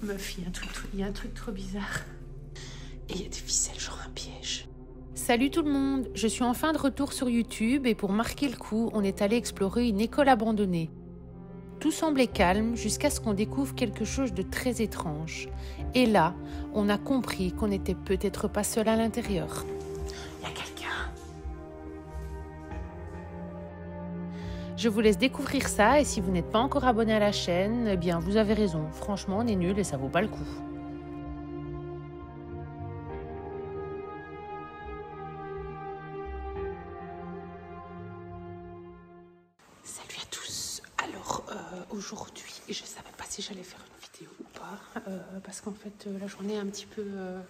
Meuf, il y a un truc trop bizarre. Et il y a des ficelles, genre un piège. Salut tout le monde, je suis enfin de retour sur YouTube et pour marquer le coup, on est allé explorer une école abandonnée. Tout semblait calme jusqu'à ce qu'on découvre quelque chose de très étrange. Et là, on a compris qu'on n'était peut-être pas seul à l'intérieur. Il y a quelqu'un. Je vous laisse découvrir ça et si vous n'êtes pas encore abonné à la chaîne, eh bien vous avez raison. Franchement, on est nul et ça vaut pas le coup. Salut à tous. Alors aujourd'hui, je savais pas si j'allais faire une vidéo ou pas parce qu'en fait la journée a un petit peu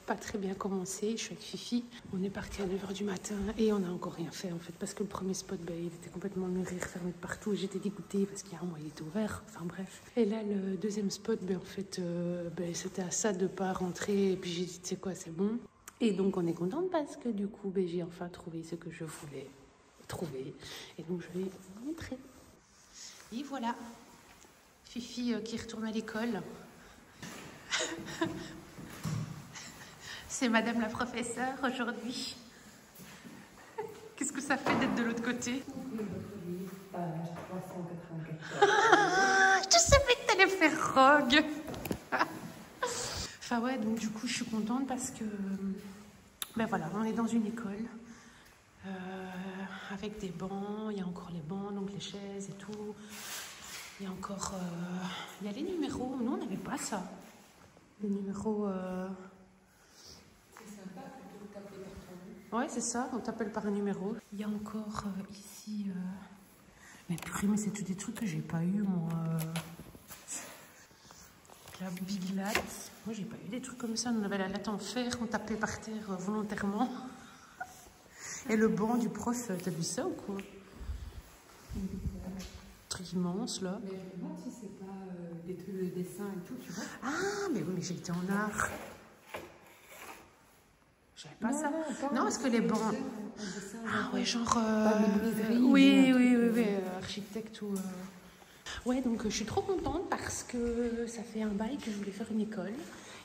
pas très bien commencé. Je suis avec Fifi. On est parti à 9 h du matin et on n'a encore rien fait en fait parce que le premier spot il était complètement muré, fermé de partout et j'étais dégoûtée parce qu'il y a un mois il était ouvert. Enfin bref. Et là le deuxième spot en fait c'était à ça de pas rentrer et puis j'ai dit tu sais quoi c'est bon. Et donc on est contente parce que du coup j'ai enfin trouvé ce que je voulais trouver et donc je vais vous montrer. Et voilà, Fifi qui retourne à l'école. C'est madame la professeure aujourd'hui. Qu'est-ce que ça fait d'être de l'autre côté? Je savais que t'allais faire rogue. Enfin ouais, donc du coup je suis contente parce que ben voilà, on est dans une école avec des bancs, il y a encore les bancs, donc les chaises et tout. Il y a encore il y a les numéros, nous on n'avait pas ça. Les numéros c'est sympa plutôt que taper par ton nom. Ouais c'est ça, on t'appelle par un numéro. Il y a encore ici mais purée, mais c'est tous des trucs que j'ai pas eu moi. La Big Lat. Moi j'ai pas eu des trucs comme ça, on avait la latte en fer, on tapait par terre volontairement. Et le banc du prof, t'as vu ça ou quoi? Truc immense là. Mais je me demande si c'est pas des trucs de dessin et tout, tu vois. Ah mais oui mais j'ai été en art. J'avais pas ça. Non parce que les bancs. Ah ouais genre. Oui, architecte ou. Ouais donc je suis trop contente parce que ça fait un bail que je voulais faire une école.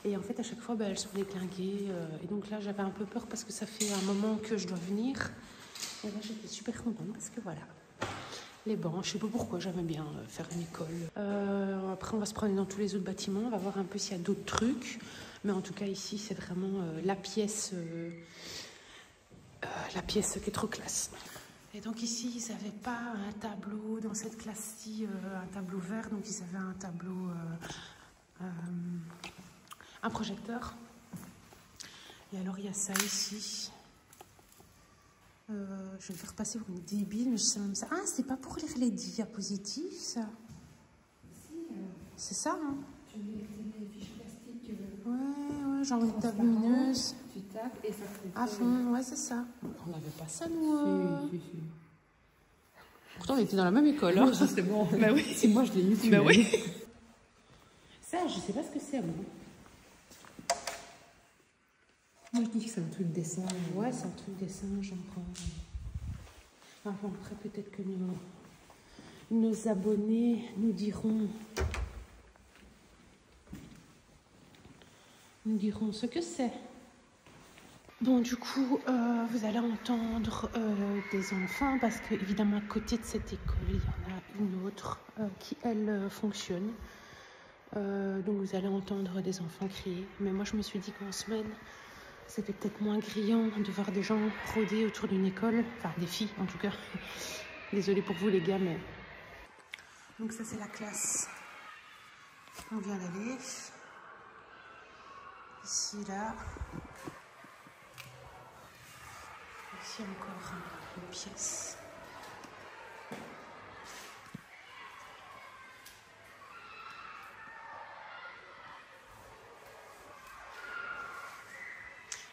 Et en fait à chaque fois elles sont déclinguées. Et donc là j'avais un peu peur parce que ça fait un moment que je dois venir. Et là j'étais super contente parce que voilà. Les bancs, je sais pas pourquoi, j'aimais bien faire une école. Après, on va se promener dans tous les autres bâtiments, on va voir un peu s'il y a d'autres trucs. Mais en tout cas, ici, c'est vraiment la pièce qui est trop classe. Et donc ici, ils n'avaient pas un tableau dans cette classe-ci, un tableau vert. Donc ils avaient un tableau, un projecteur. Et alors, il y a ça ici. Je vais le faire passer pour une débile, mais je sais même ça. Ah, c'est pas pour lire les diapositives, ça? Si. C'est ça, hein? Tu mets les fiches plastiques. Ouais, genre une table lumineuse. Tu tapes et ça fait. À fond, ouais, c'est ça. On n'avait pas ça, nous. Si. Pourtant, on était dans la même école, hein? C'est bon. Bah oui. Si moi, je l'ai eu, tu l'as eu. Ça, je sais pas ce que c'est, moi. Moi, je dis que c'est un truc dessin. Ouais, c'est un truc dessin, genre. Enfin, après, peut-être que nos abonnés nous diront ce que c'est. Bon, du coup, vous allez entendre des enfants parce que, évidemment, à côté de cette école, il y en a une autre qui, elle, fonctionne. Donc, vous allez entendre des enfants crier. Mais moi, je me suis dit qu'en semaine, c'était peut-être moins grillant de voir des gens rôder autour d'une école. Enfin, des filles, en tout cas. Désolée pour vous, les gars, mais... Donc ça, c'est la classe. On vient d'aller. Ici, là. Ici, encore une pièce.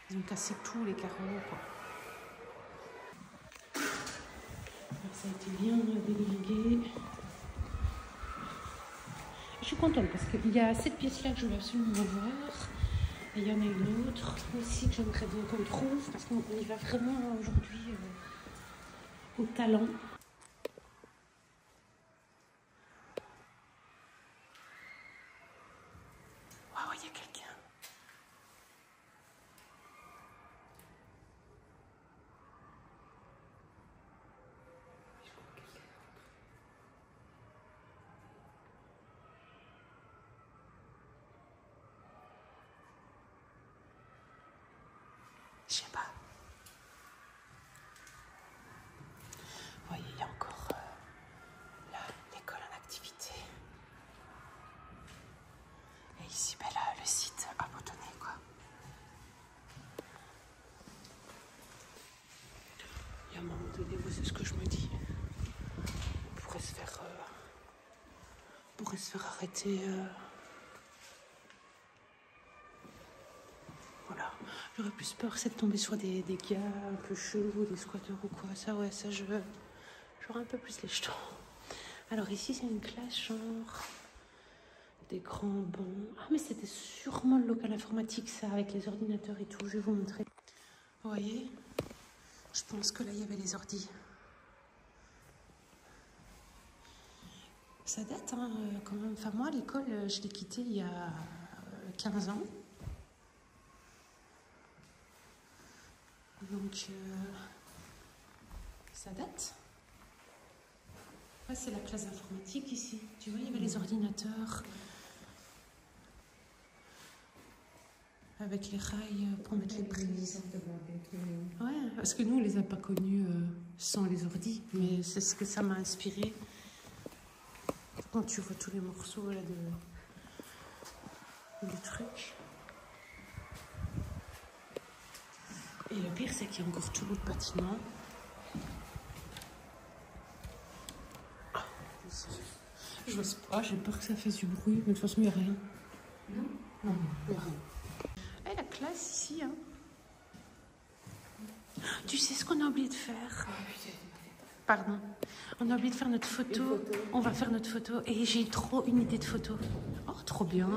Ils ont cassé tous les carreaux, quoi. Alors, ça a été bien déglingué. Je suis contente parce qu'il y a cette pièce-là que je voulais absolument voir. Et il y en a une autre aussi que j'aimerais bien qu'on trouve parce qu'on y va vraiment aujourd'hui au talent. Waouh, faire arrêter. Voilà. J'aurais plus peur, c'est de tomber sur des gars un peu chelous, des squatteurs ou quoi. Ça, ouais, ça, j'aurais un peu plus les jetons. Alors ici, c'est une classe genre des grands bancs. Ah, mais c'était sûrement le local informatique, ça, avec les ordinateurs et tout. Je vais vous montrer. Vous voyez? Je pense que là, il y avait les ordis. Ça date, hein, quand même. Enfin, moi, l'école, je l'ai quittée il y a 15 ans. Donc, ça date. Ouais, c'est la classe informatique ici. Tu vois, il y avait les ordinateurs. Avec les rails pour mettre les prises. Ouais, parce que nous, on les a pas connus sans les ordis. Mais c'est ce que ça m'a inspiré. Quand tu vois tous les morceaux là, de trucs. Et le pire, c'est qu'il y a encore tout l'autre bâtiment. Je sais pas, j'ai peur que ça fasse du bruit, mais de toute façon, il n'y a rien. Non, il n'y a rien. Et la classe ici, hein. Tu sais ce qu'on a oublié de faire? Pardon. On a oublié de faire notre photo. On va faire notre photo. Et j'ai trop une idée de photo. Oh, trop bien.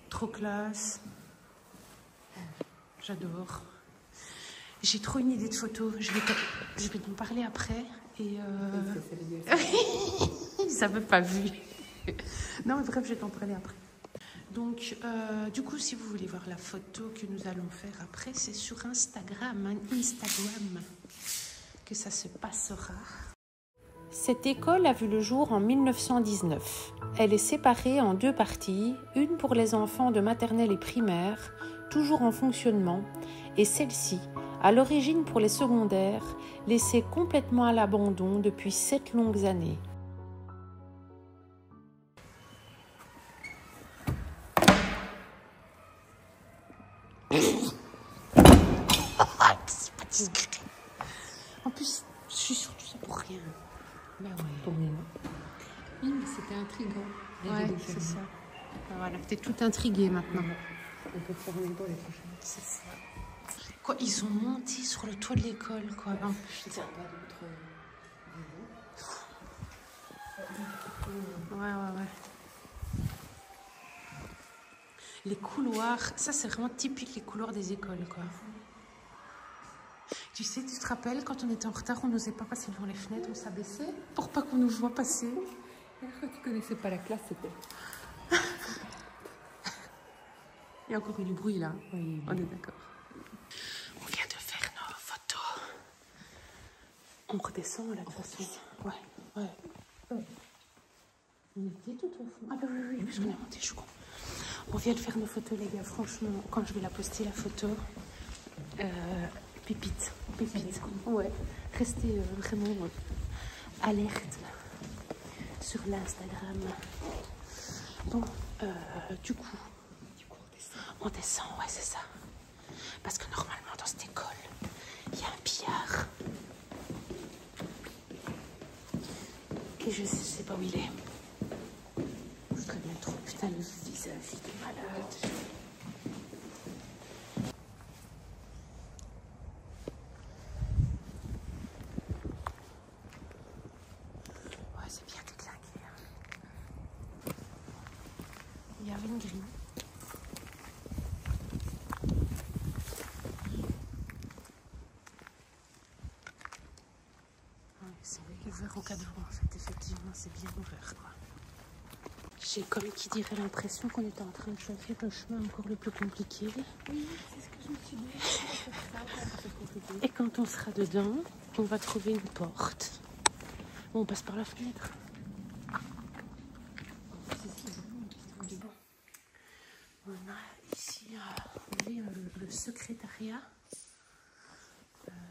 Trop classe. J'adore. J'ai trop une idée de photo. Je vais t'en parler après. Et ça ne veut pas vu. Non, mais bref, je vais t'en parler après. Donc, du coup, si vous voulez voir la photo que nous allons faire après, c'est sur Instagram, que ça se passera. Cette école a vu le jour en 1919. Elle est séparée en 2 parties, une pour les enfants de maternelle et primaire, toujours en fonctionnement, et celle-ci, à l'origine pour les secondaires, laissée complètement à l'abandon depuis 7 longues années. C'est pas discret. En plus, je suis sûre tout ça pour rien. Ben ouais. Pour rien. Oui, mais c'était intriguant. Ouais, c'est ça. Ben voilà, t'es tout intriguée maintenant. On peut faire un épaule les prochaines. C'est ça. Quoi, ils ont monté sur le toit de l'école, quoi. Ben, putain. Pas d'autres. Ouais. Les couloirs, ça c'est vraiment typique les couloirs des écoles, quoi. Tu sais, tu te rappelles, quand on était en retard, on n'osait pas passer devant les fenêtres, on s'abaissait pour pas qu'on nous voit passer. Quand tu connaissais pas la classe, c'était... Il y a encore eu du bruit là. Oui. On est d'accord. On vient de faire nos photos. On redescend là de toute façon. Ouais. On était tout au fond. Ah bah oui, parce qu'on est monté, je suis con. On vient de faire nos photos, les gars. Franchement, quand je vais la poster, la photo, pépite. Ouais. Restez vraiment alerte sur l'Instagram. Bon, du coup, on descend, ouais, c'est ça. Parce que normalement, dans cette école, il y a un billard. Et je sais pas où il est. Je voudrais bien trop. Putain, le visage, il est malade. Ouais, c'est bien déclingué. Il y avait une grille. C'est ouvert au cas de vent, en fait. Effectivement, c'est bien ouvert, quoi. J'ai comme qui dirait l'impression qu'on était en train de choisir le chemin encore le plus compliqué. Oui, c'est ce que je me suis dit. Et quand on sera dedans, on va trouver une porte. On passe par la fenêtre. Bon. On a ici le secrétariat.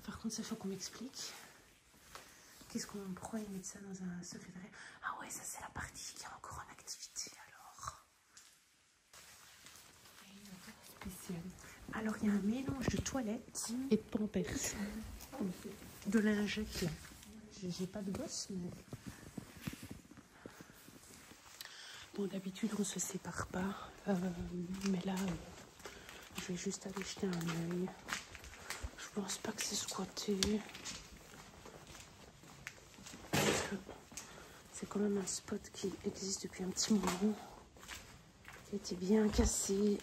Par contre, ça faut qu'on m'explique. Pourquoi ils mettent ça dans un secrétariat? Ah ouais, ça c'est la partie qui est encore en activité alors. Alors il y a un mélange de toilettes et de pampers. De lingette là. J'ai pas de gosse, mais... Bon, d'habitude, on ne se sépare pas. Mais là, je vais juste aller jeter un œil. Je pense pas que c'est squatté. Parce que c'est quand même un spot qui existe depuis un petit moment. Qui a été bien cassé.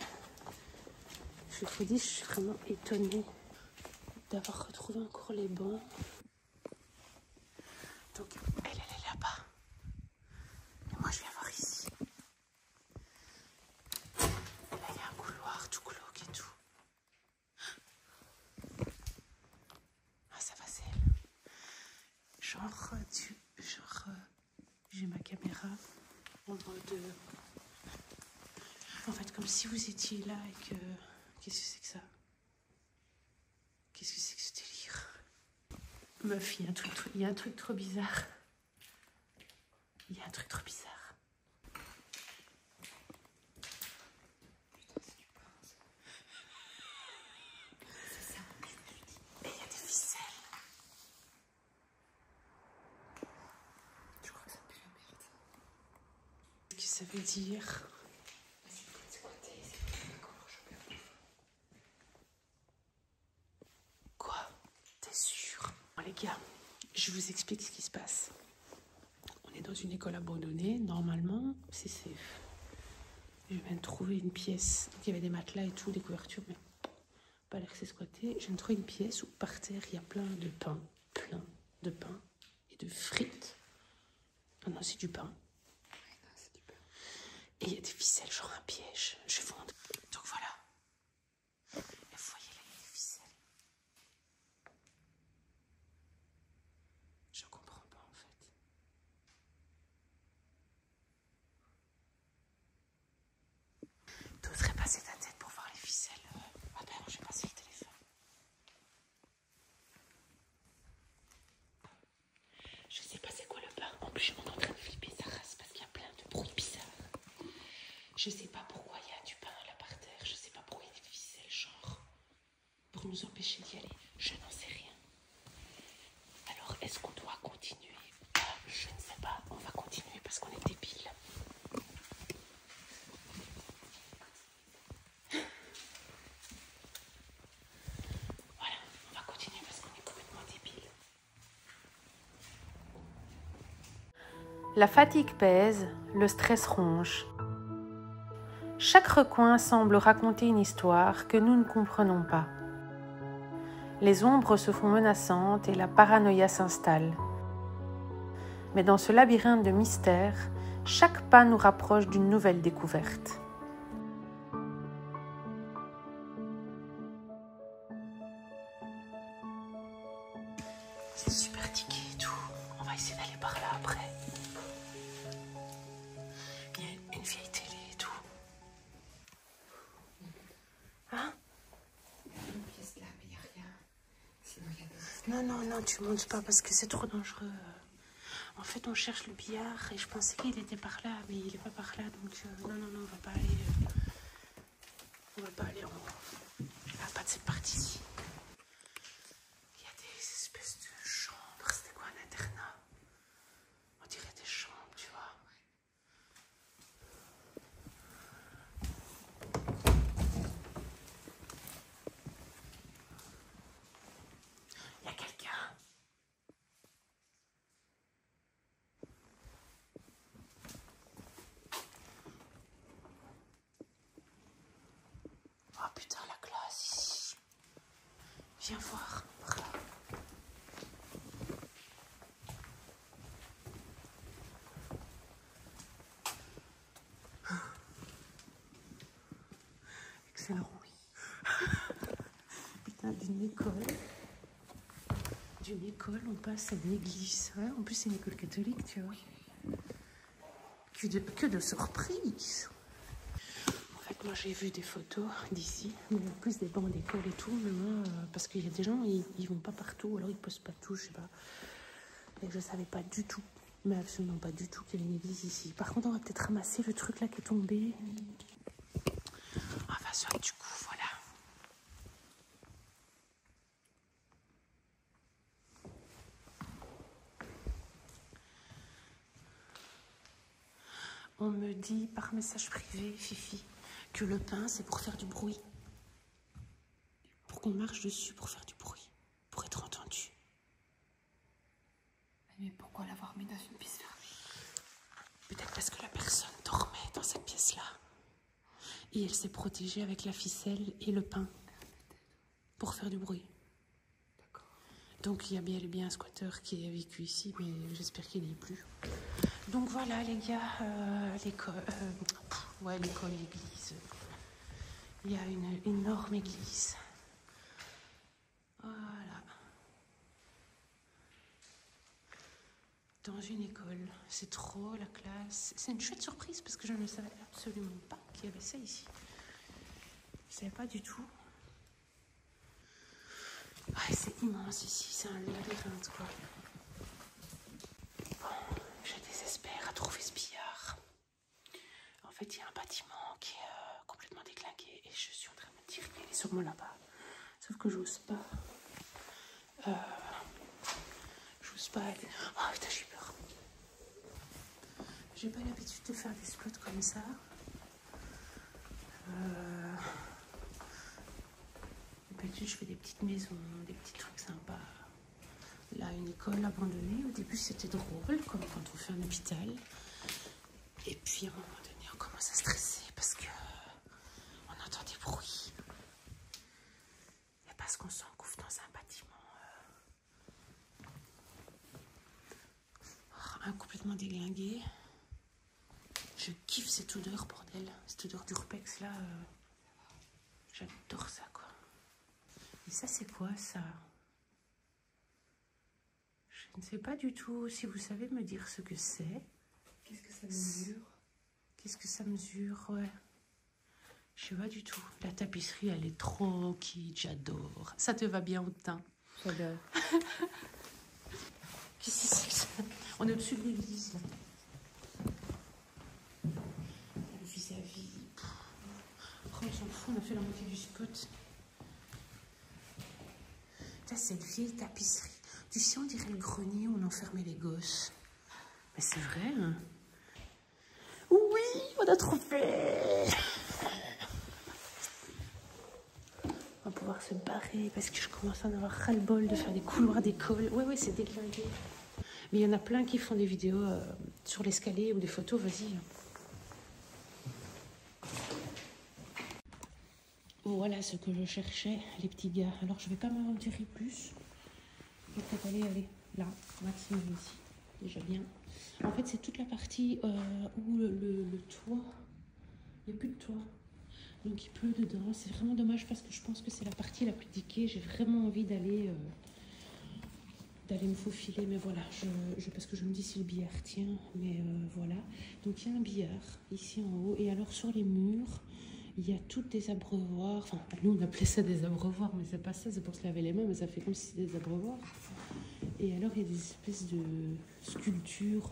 Je vous dis, je suis vraiment étonnée d'avoir retrouvé encore les bancs. Donc, elle est là-bas. Et moi, je viens voir ici. Là, il y a un couloir tout glauque et tout. Ah, ça va, c'est elle. Genre, j'ai ma caméra en mode... en fait, comme si vous étiez là et que... Qu'est-ce que c'est que ça? Qu'est-ce que c'est que ce délire? Meuf, il y a un truc trop bizarre. Il y a un truc trop bizarre. C'est ça. Et il y a des ficelles. Je crois que ça pue la merde. Qu'est-ce que ça veut dire? Quoi? T'es sûr? Bon, les gars, je vous explique ce qui se passe. On est dans une école abandonnée. Normalement, c'est safe. Je viens de trouver une pièce. Donc, il y avait des matelas et tout, des couvertures, mais pas l'air que c'est squatté. Je viens de trouver une pièce où par terre, il y a plein de pain et de frites. Ah non, c'est du pain. Et il y a des ficelles, genre un piège. Je vais vous montrer. Donc voilà. Et vous voyez les ficelles. Je comprends pas en fait. T'oserais passer ta tête pour voir les ficelles. Attends, je vais passer le téléphone. Je sais pas c'est quoi le pain. En plus, on est en train de flipper sa race parce qu'il y a plein de bruits bizarres. Je sais pas pourquoi il y a du pain là par terre. Je sais pas pourquoi il y a des ficelles, genre, pour nous empêcher d'y aller. Je n'en sais rien. Alors, est-ce qu'on doit continuer? Je ne sais pas. On va continuer parce qu'on est débiles. Voilà, on va continuer parce qu'on est complètement débiles. La fatigue pèse, le stress ronge. Chaque recoin semble raconter une histoire que nous ne comprenons pas. Les ombres se font menaçantes et la paranoïa s'installe. Mais dans ce labyrinthe de mystères, chaque pas nous rapproche d'une nouvelle découverte. C'est super tiqué et tout. On va essayer d'aller par là après. Il y a une vieille télé et tout. Hein? Une pièce là, mais il n'y a rien. Sinon, il y a des... Non, non, non, tu montes pas parce que c'est trop dangereux. En fait, on cherche le billard et je pensais qu'il était par là, mais il est pas par là. Donc, non, non, non, on va pas aller. On va pas aller en haut. Il n'y a pas de cette partie-ci. Il y a des espèces de chambres. C'était quoi un internat? On dirait des chambres, tu vois. Il y a quelqu'un. Oh putain, la classe ici. Viens voir. Par là. Excellent. Putain, d'une école, on passe à une église. Ouais, en plus, c'est une école catholique, tu vois. Que de surprises. En fait, moi, j'ai vu des photos d'ici, mais en plus des bancs d'école et tout. Mais moi, parce qu'il y a des gens, ils vont pas partout, alors ils postent pas tout, je sais pas. Et je savais pas du tout, mais absolument pas du tout qu'il y avait une église ici. Par contre, on va peut-être ramasser le truc là qui est tombé. Enfin, soit du coup, voilà. On me dit par message privé, Fifi, que le pain, c'est pour faire du bruit. Pour qu'on marche dessus pour faire du bruit, pour être entendu. Mais pourquoi l'avoir mis dans une pièce fermée? Peut-être parce que la personne dormait dans cette pièce-là. Et elle s'est protégée avec la ficelle et le pain pour faire du bruit. Donc il y a bien et bien un squatter qui a vécu ici, mais j'espère qu'il n'y est plus. Donc voilà les gars, l'école, l'église. Il y a une énorme église. Voilà. Dans une école. C'est trop la classe. C'est une chouette surprise parce que je ne savais absolument pas qu'il y avait ça ici. Je ne savais pas du tout. Ah, c'est immense ici, c'est un labyrinthe quoi. Bon, je désespère à trouver ce billard. En fait, il y a un bâtiment qui est complètement déglingué et je suis en train de me dire qu'il est sûrement là-bas. Sauf que j'ose pas. J'ose pas aller. Oh putain, j'ai peur. J'ai pas l'habitude de faire des spots comme ça. D'habitude, je fais des petites maisons, des petits trucs sympas. Là, une école abandonnée. Au début, c'était drôle, comme quand on fait un hôpital. Et puis, à un moment donné, on commence à stresser parce que on entend des bruits. Et parce qu'on s'engouffre dans un bâtiment complètement déglingué. Je kiffe cette odeur, bordel. Cette odeur d'urbex, là. J'adore ça, quoi. Et ça, c'est quoi, ça? Je ne sais pas du tout. Si vous savez me dire ce que c'est. Qu'est-ce que ça mesure? Qu'est-ce que ça mesure? Ouais. Je sais pas du tout. La tapisserie, elle est trop kitsch. J'adore. Ça te va bien au teint? J'adore. Qu'est-ce que c'est que ça? On est au-dessus de l'église, là. Le vis-à-vis. Oh, on s'en fout, on a fait la moitié du spot. Ça, c'est une vieille tapisserie. Tu sais, on dirait le grenier où on enfermait les gosses. Mais c'est vrai, hein? Oui, on a trouvé! On va pouvoir se barrer parce que je commence à en avoir ras-le-bol de faire des couloirs d'école. Ouais, c'est déglingué. Mais il y en a plein qui font des vidéos sur l'escalier ou des photos, vas-y. Voilà ce que je cherchais, les petits gars. Alors, je vais pas m'aventurer plus. Je vais peut-être aller là, maximum ici. Déjà bien. En fait, c'est toute la partie où le toit, il n'y a plus de toit. Donc, il pleut dedans. C'est vraiment dommage parce que je pense que c'est la partie la plus diquée. J'ai vraiment envie d'aller me faufiler. Mais voilà, parce que je me dis si le billard tient. Mais voilà. Donc, il y a un billard ici en haut. Et alors, sur les murs, il y a toutes des abreuvoirs. Enfin, nous, on appelait ça des abreuvoirs, mais c'est pas ça. C'est pour se laver les mains, mais ça fait comme si c'était des abreuvoirs. Et alors, il y a des espèces de sculptures.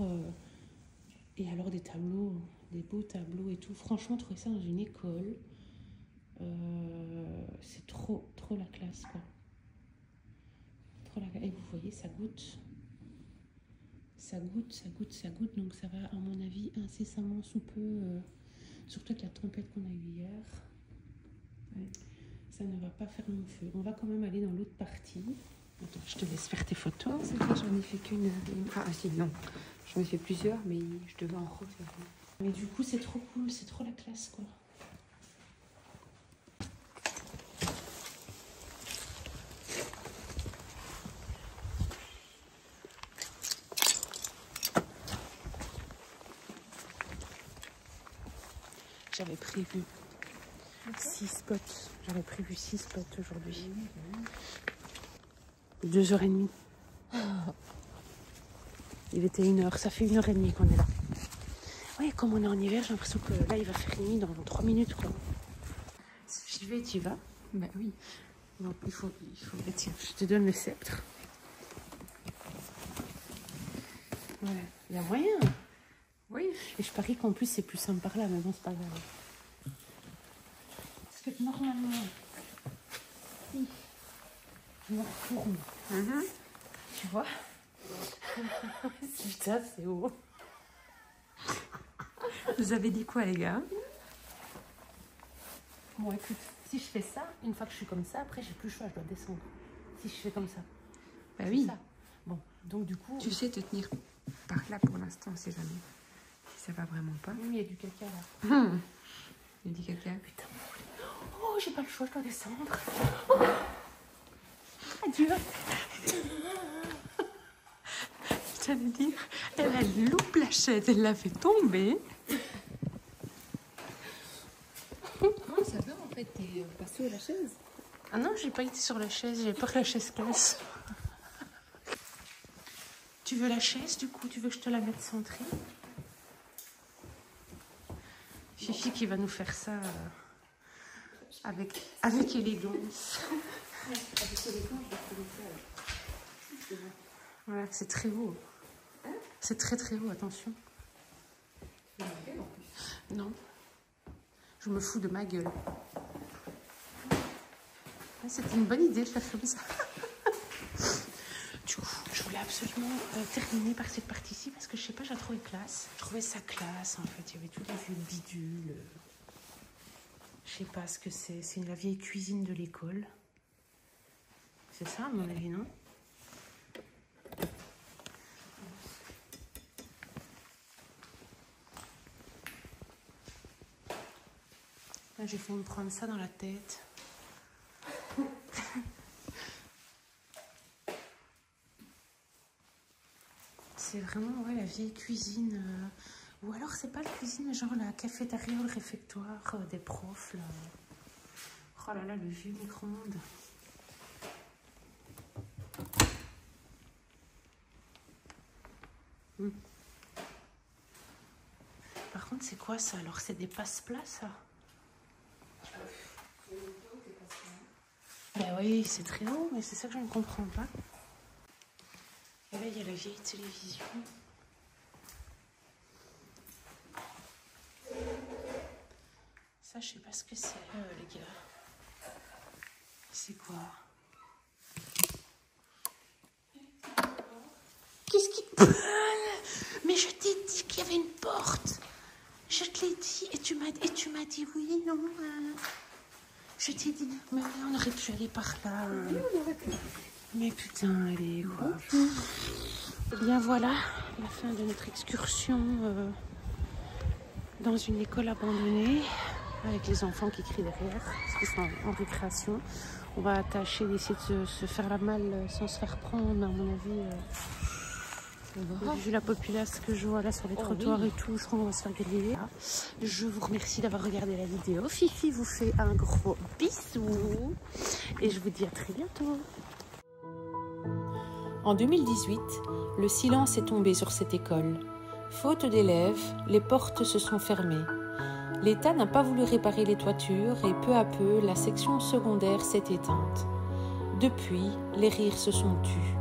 Et alors, des tableaux, des beaux tableaux et tout. Franchement, trouver ça dans une école, c'est trop la classe, quoi. Trop la classe. Et vous voyez, ça goûte. Ça goûte. Donc, ça va, à mon avis, incessamment sous peu. Surtout avec la tempête qu'on a eue hier. Ouais. Ça ne va pas faire long feu. On va quand même aller dans l'autre partie. Attends, je te laisse faire tes photos. Non, c'est vrai, j'en ai fait qu'une. Enfin, si, non. J'en ai fait plusieurs, mais je devais en refaire. Mais du coup, c'est trop cool. C'est trop la classe, quoi. J'avais prévu 6 spots. J'avais prévu 6 spots aujourd'hui. 2h30. Il était 1h. Ça fait 1h30 qu'on est là. Oui, comme on est en hiver, j'ai l'impression que là, il va faire nuit dans 3 minutes, quoi. J'y vais, tu y vas? Bah oui. Donc, il faut... Tiens, je te donne le sceptre. Ouais, il y a moyen. Oui. Et je parie qu'en plus, c'est plus simple par là, mais bon, c'est pas grave. Parce que normalement, si je me retourne, tu vois? Putain, c'est haut. Vous avez dit quoi, les gars? Bon, écoute, si je fais ça, une fois que je suis comme ça, après, j'ai plus le choix, je dois descendre. Si je fais comme ça. Bah oui. Ça. Bon, donc du coup... Tu sais te tenir par là pour l'instant, on sait jamais. Si ça va vraiment pas. Oui, il y a du caca là. Il dit caca. Putain, oh, j'ai pas le choix, je dois descendre. Oh. Adieu. J'allais dire, elle loupe la chaise, elle la fait tomber. Non, ça va en fait, t'es passé à la chaise. Ah non, j'ai pas été sur la chaise, j'ai peur que la chaise casse. Tu veux la chaise du coup? Tu veux que je te la mette centrée? Fifi qui va nous faire ça avec élégance. Voilà, c'est très haut. C'est très très haut, attention. Non. Je me fous de ma gueule. C'était une bonne idée de faire comme ça. Du coup, je voulais absolument terminer par cette partie-ci parce que je sais pas, je la trouvais classe. Je trouvais ça classe en fait. Il y avait tous les vieux bidules. Je sais pas ce que c'est. C'est la vieille cuisine de l'école. C'est ça à mon avis, non? Là, j'ai failli me prendre ça dans la tête. C'est vraiment ouais, la vieille cuisine. Ou alors, c'est pas la cuisine, mais genre la cafétéria ou le réfectoire des profs. Là. Oh là là, le vieux micro-ondes. Par contre, c'est quoi ça? Alors, c'est des passe-plats, ça? Ben oui, c'est très haut, mais c'est ça que je ne comprends pas. Et là, il y a la vieille télévision. Ça, je sais pas ce que c'est, les gars. C'est quoi? Qu'est-ce qui... Mais je t'ai dit qu'il y avait une porte. Je te l'ai dit et tu m'as dit oui, non. Je t'ai dit, mais on aurait pu aller par là. Mais putain, allez, quoi. Et bien voilà, la fin de notre excursion dans une école abandonnée, avec les enfants qui crient derrière, parce qu'ils sont en récréation. On va tâcher d'essayer de se faire la malle sans se faire prendre, mais à mon avis, vu la populace que je vois là sur les trottoirs et tout, je crois qu'on va se faire griller. Je vous remercie d'avoir regardé la vidéo. Fifi vous fait un gros bisou et je vous dis à très bientôt. En 2018, le silence est tombé sur cette école. Faute d'élèves, les portes se sont fermées. L'État n'a pas voulu réparer les toitures et peu à peu, la section secondaire s'est éteinte. Depuis, les rires se sont tus.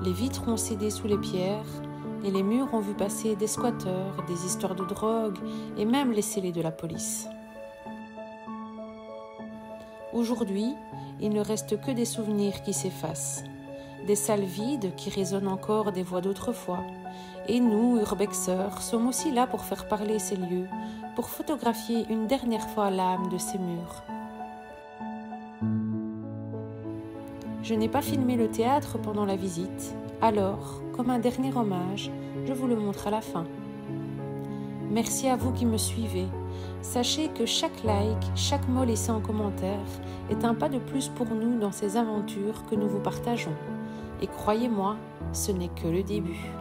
Les vitres ont cédé sous les pierres et les murs ont vu passer des squatteurs, des histoires de drogue et même les scellés de la police. Aujourd'hui, il ne reste que des souvenirs qui s'effacent. Des salles vides qui résonnent encore des voix d'autrefois. Et nous, urbexeurs, sommes aussi là pour faire parler ces lieux, pour photographier une dernière fois l'âme de ces murs. Je n'ai pas filmé le théâtre pendant la visite, alors, comme un dernier hommage, je vous le montre à la fin. Merci à vous qui me suivez. Sachez que chaque like, chaque mot laissé en commentaire est un pas de plus pour nous dans ces aventures que nous vous partageons. Et croyez-moi, ce n'est que le début.